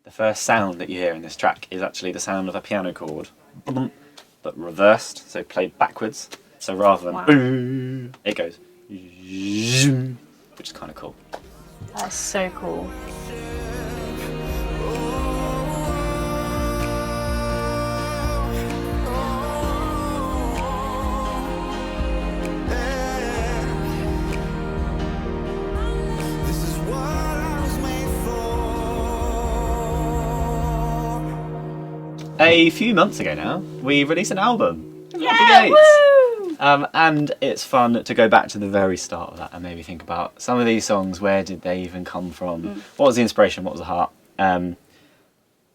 the first sound that you hear in this track is actually the sound of a piano chord, but reversed, so played backwards. So rather than it goes, which is kind of cool. That's so cool. A few months ago now, we released an album. Yeah, woo! And it's fun to go back to the very start of that and maybe think about some of these songs. Where did they even come from? What was the inspiration? What was the heart? But I'm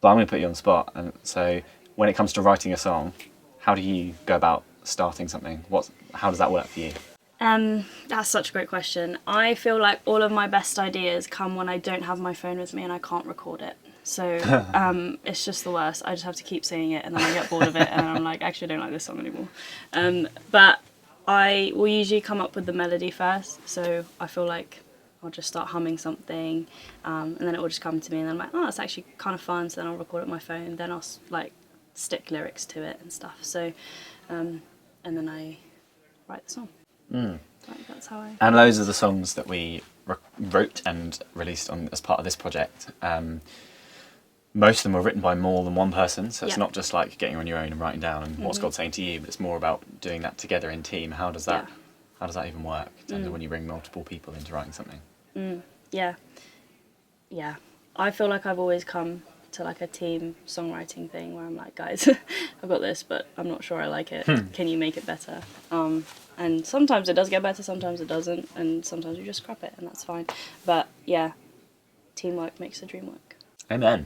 going to put you on the spot. And so, when it comes to writing a song, how do you go about starting something? How does that work for you? That's such a great question. I feel like all of my best ideas come when I don't have my phone with me and I can't record it. So it's just the worst. I just have to keep saying it and then I get bored of it and I'm like, actually I don't like this song anymore. But I will usually come up with the melody first. So I feel like I'll just start humming something and then it will just come to me and then I'm like, oh, that's actually kind of fun. So then I'll record it on my phone. Then I'll like stick lyrics to it and stuff. So and then I write the song. Like, that's how I... And those are the songs that we wrote and released as part of this project. Most of them were written by more than one person, so it's not just like getting on your own and writing down and what's God saying to you, but it's more about doing that together in team. How does that even work when you bring multiple people into writing something? Yeah. I feel like I've always come to like a team songwriting thing where I'm like, guys, I've got this, but I'm not sure I like it. Can you make it better? And sometimes it does get better, sometimes it doesn't, and sometimes you just scrap it, and that's fine. But yeah, teamwork makes the dream work. Amen.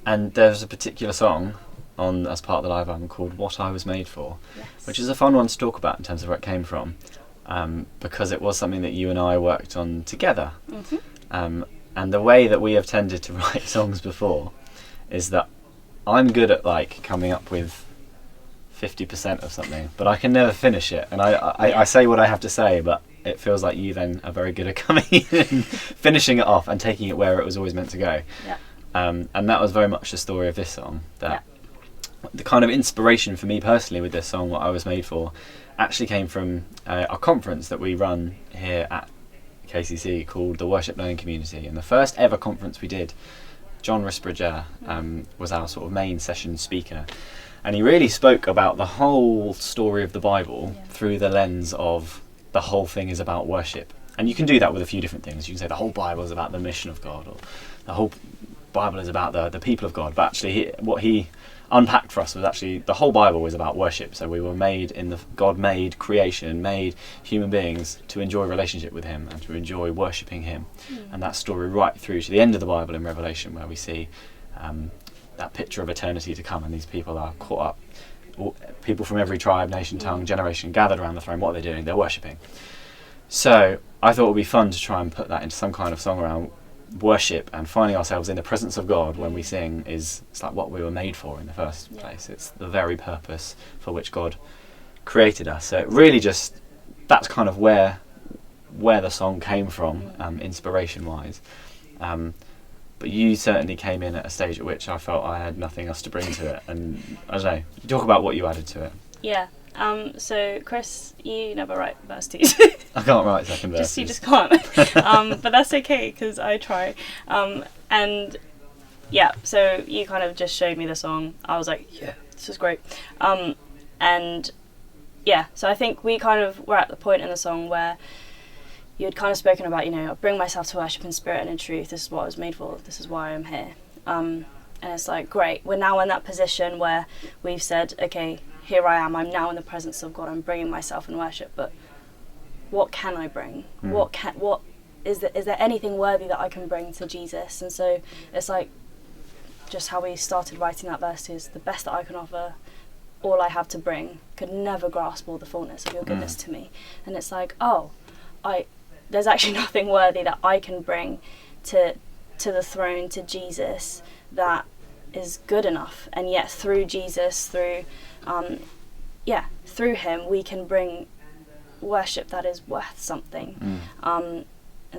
And there's a particular song as part of the live album called What I Was Made For, which is a fun one to talk about in terms of where it came from, because it was something that you and I worked on together. And the way that we have tended to write songs before is that I'm good at like coming up with 50% of something, but I can never finish it. And I say what I have to say, but it feels like you then are very good at coming in and finishing it off and taking it where it was always meant to go. And that was very much the story of this song. That the kind of inspiration for me personally with this song, What I Was Made For, actually came from a conference that we run here at KCC called the Worship Learning Community. And the first ever conference we did, John Risbridger was our sort of main session speaker. And he really spoke about the whole story of the Bible through the lens of the whole thing is about worship. And you can do that with a few different things. You can say the whole Bible is about the mission of God, or the whole Bible is about the people of God. But actually what he unpacked for us was actually the whole Bible is about worship. So we were made God made creation, made human beings to enjoy relationship with him and to enjoy worshipping him. And that story right through to the end of the Bible in Revelation, where we see that picture of eternity to come, and these people are caught up, people from every tribe, nation, tongue, generation gathered around the throne. What are they doing? They're worshipping. So I thought it would be fun to try and put that into some kind of song around worship and finding ourselves in the presence of God when we sing. It's like what we were made for in the first place. It's the very purpose for which God created us. So it really just, that's kind of where the song came from, inspiration wise. But you certainly came in at a stage at which I felt I had nothing else to bring to it. And I don't know, talk about what you added to it. Yeah. So Chris, you never write verse twos. I can't write second verses. You just can't. But that's okay, because I try. And yeah, so you kind of just showed me the song. I was like, yeah, this is great. And yeah, so I think we kind of were at the point in the song where you had kind of spoken about, I bring myself to worship in spirit and in truth. This is what I was made for. This is why I'm here. And it's like, great. We're now in that position where we've said, okay, here I am. I'm now in the presence of God. I'm bringing myself in worship. But what can I bring? What is there anything worthy that I can bring to Jesus? And so it's like just how we started writing that verse is the best that I can offer. All I have to bring could never grasp all the fullness of your goodness to me. And it's like, there's actually nothing worthy that I can bring to the throne, to Jesus, that is good enough. And yet through Jesus, through him, we can bring worship that is worth something. And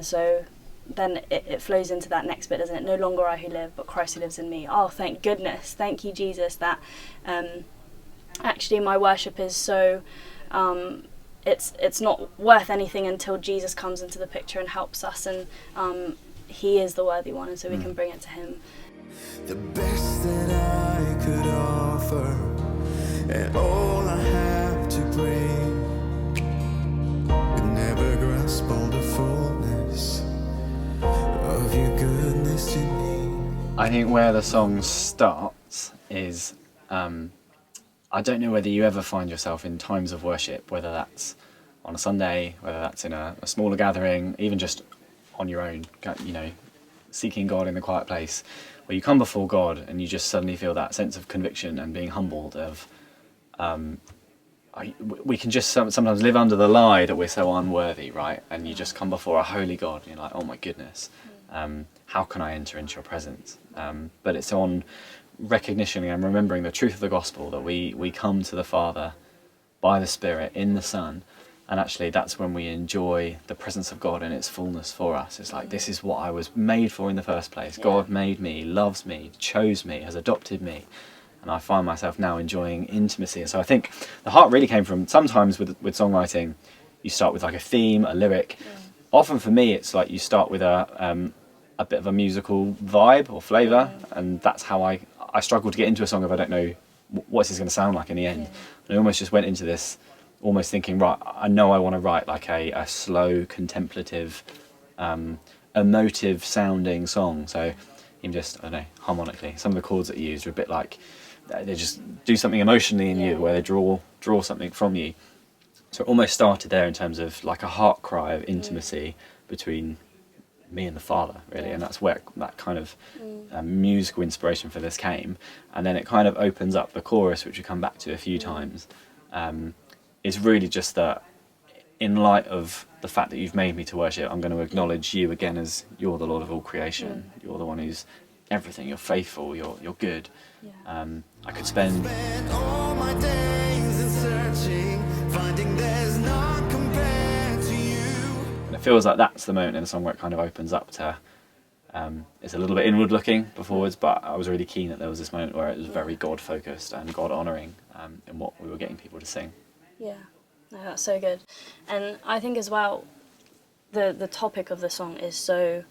so then it flows into that next bit, doesn't it? No longer I who live, but Christ who lives in me. Oh, thank goodness. Thank you, Jesus, that actually my worship is so... it's not worth anything until Jesus comes into the picture and helps us, and he is the worthy one, and so we can bring it to him. The best that I could offer, and all I have to bring, could never grasp all the fullness of your goodness to me. I think where the song starts is, I don't know whether you ever find yourself in times of worship, whether that's on a Sunday, whether that's in a smaller gathering, even just on your own, you know, seeking God in the quiet place, where you come before God and you just suddenly feel that sense of conviction and being humbled of, we can just sometimes live under the lie that we're so unworthy, right? And you just come before a holy God and you're like, oh my goodness, how can I enter into your presence? But it's on recognition and remembering the truth of the gospel, that we come to the Father by the Spirit in the Son, and actually that's when we enjoy the presence of God in its fullness for us. It's like, this is what I was made for in the first place. Yeah. God made me, loves me, chose me, has adopted me, and I find myself now enjoying intimacy. And so I think the heart really came from, sometimes with songwriting, you start with like a theme, a lyric. Yeah. Often for me it's like you start with a bit of a musical vibe or flavour, and that's how I struggle to get into a song if I don't know what this is going to sound like in the end. And I almost just went into this almost thinking, right, I know I want to write like a slow, contemplative, emotive sounding song. So even just, I don't know, harmonically, some of the chords that you use are a bit like, they just do something emotionally in you, where they draw something from you. So it almost started there in terms of like a heart cry of intimacy between me and the Father, really, and that's where that kind of musical inspiration for this came. And then it kind of opens up the chorus, which we come back to a few times. It's really just that, in light of the fact that you've made me to worship, I'm going to acknowledge you again as you're the Lord of all creation. You're the one who's everything. You're faithful. You're good. I could spend all my days in searching, finding there's none compared to you. And it feels like that's the moment in the song where it kind of opens up to, it's a little bit inward looking beforwards, but I was really keen that there was this moment where it was very God focused and God honouring in what we were getting people to sing. Yeah, no, that's so good. And I think as well, the topic of the song is so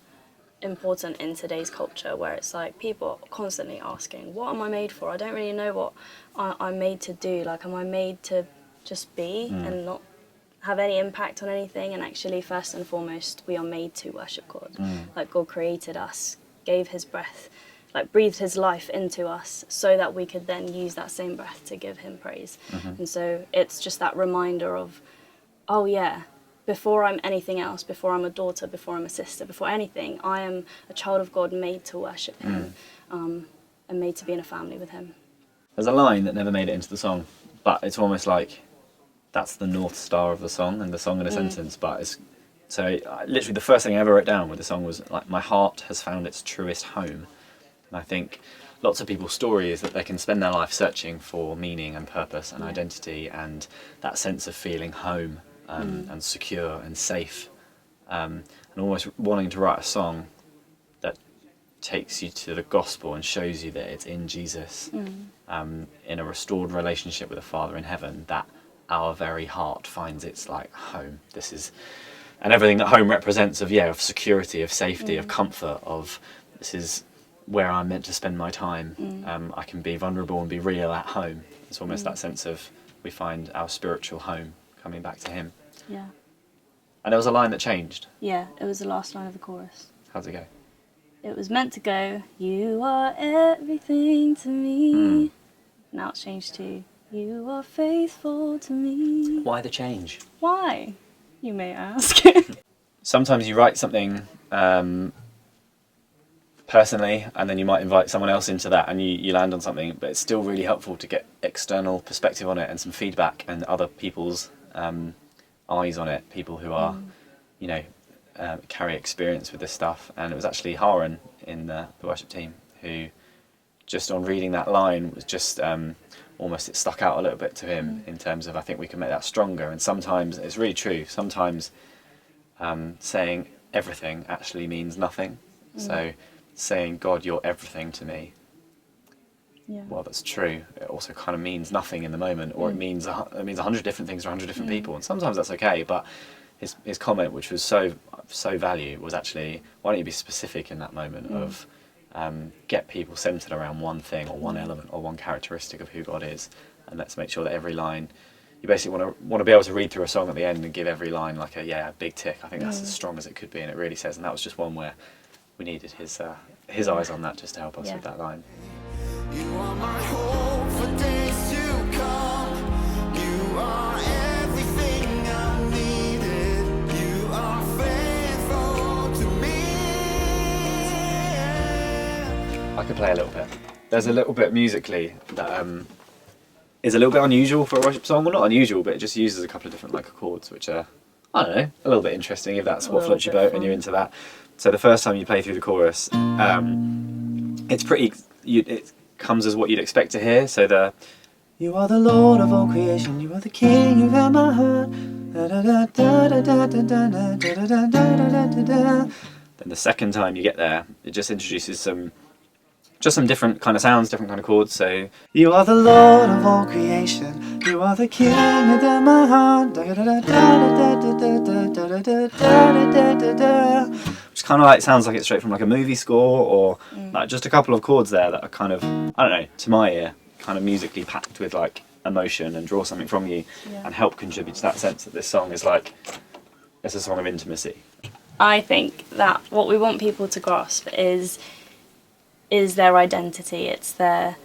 important in today's culture, where it's like people are constantly asking, what am I made for? I don't really know what I'm made to do. Like, am I made to just be and not have any impact on anything? And actually, first and foremost, we are made to worship God. Like, God created us, gave his breath, like breathed his life into us so that we could then use that same breath to give him praise. And so it's just that reminder of, oh yeah, before I'm anything else, before I'm a daughter, before I'm a sister, before anything, I am a child of God made to worship him, and made to be in a family with him. There's a line that never made it into the song, but it's almost like that's the North Star of the song, and the song in a sentence. But it's so literally the first thing I ever wrote down with the song was like, my heart has found its truest home. And I think lots of people's story is that they can spend their life searching for meaning and purpose and identity and that sense of feeling home and secure and safe, and almost wanting to write a song that takes you to the gospel and shows you that it's in Jesus, in a restored relationship with the Father in heaven, that our very heart finds its like home. This is, and everything that home represents of security, of safety, of comfort, of this is where I'm meant to spend my time. I can be vulnerable and be real at home. It's almost that sense of we find our spiritual home coming back to him. Yeah. And there was a line that changed. Yeah, it was the last line of the chorus. How'd it go? It was meant to go, you are everything to me. Now it's changed to, you are faithful to me. Why the change? Why, you may ask? Sometimes you write something personally, and then you might invite someone else into that, and you land on something, but it's still really helpful to get external perspective on it and some feedback and other people's eyes on it, people who are, carry experience with this stuff. And it was actually Haran in the worship team who, just on reading that line, was just almost, it stuck out a little bit to him in terms of, I think we can make that stronger. And sometimes it's really true. Sometimes saying everything actually means nothing. So saying, God, you're everything to me, well, that's true. It also kind of means nothing in the moment, or it means 100 different things to 100 different people, and sometimes that's okay. But his comment, which was so value, was actually, why don't you be specific in that moment of get people centered around one thing or one element or one characteristic of who God is, and let's make sure that every line, you basically want to be able to read through a song at the end and give every line like a big tick. I think that's as strong as it could be, and it really says. And that was just one where we needed his eyes on that just to help us with that line. You are my hope for days to come. You are everything I needed. You are faithful to me. I could play a little bit. There's a little bit musically that is a little bit unusual for a worship song. Well, not unusual, but it just uses a couple of different chords, which are, I don't know, a little bit interesting if that's what floats your boat and you're into that. So the first time you play through the chorus, it's pretty. It comes as what you'd expect to hear. So you are the Lord of all creation, you are the King, you've held my heart. Then the second time you get there, it just introduces some different kind of sounds, different kind of chords. So you are the Lord of all creation, you are the King, you've held my heart. Which kind of sounds like it's straight from a movie score, or just a couple of chords there that are kind of, I don't know, to my ear, kind of musically packed with emotion and draw something from you and help contribute to that sense that this song is it's a song of intimacy. I think that what we want people to grasp is their identity. It's their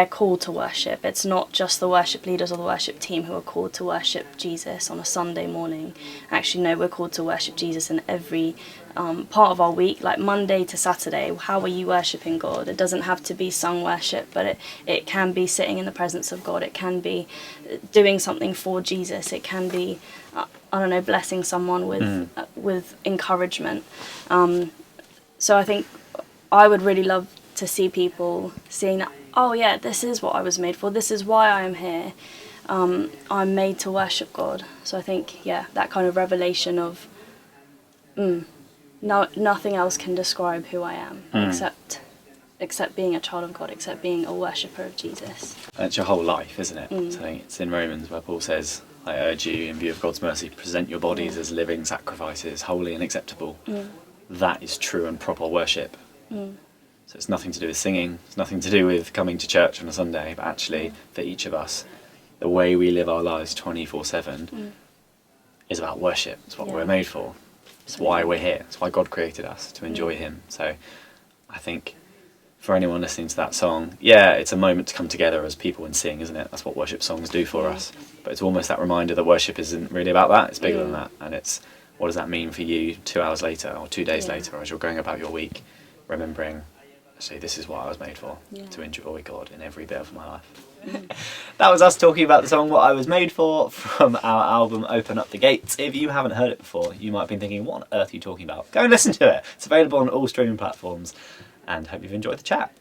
call to worship. It's not just the worship leaders or the worship team who are called to worship Jesus on a Sunday morning. Actually, no, we're called to worship Jesus in every part of our week, like Monday to Saturday. How are you worshipping God? It doesn't have to be sung worship, but it can be sitting in the presence of God. It can be doing something for Jesus. It can be, blessing someone with encouragement. So I think I would really love to see people seeing that, oh yeah, this is what I was made for, this is why I am here, I'm made to worship God. So I think, that kind of revelation of nothing else can describe who I am except being a child of God, except being a worshipper of Jesus. And it's your whole life, isn't it? So it's in Romans where Paul says, I urge you, in view of God's mercy, present your bodies as living sacrifices, holy and acceptable. That is true and proper worship. So it's nothing to do with singing, it's nothing to do with coming to church on a Sunday, but actually for each of us, the way we live our lives 24/7 is about worship. It's what we're made for. It's why we're here. It's why God created us, to enjoy him. So I think for anyone listening to that song, it's a moment to come together as people and sing, isn't it? That's what worship songs do for us. But it's almost that reminder that worship isn't really about that, it's bigger than that. And it's, what does that mean for you 2 hours later or 2 days later as you're going about your week, remembering, actually, this is what I was made for, to enjoy God in every bit of my life. That was us talking about the song What I Was Made For from our album Open Up the Gates. If you haven't heard it before, you might have been thinking, what on earth are you talking about? Go and listen to it. It's available on all streaming platforms, and hope you've enjoyed the chat.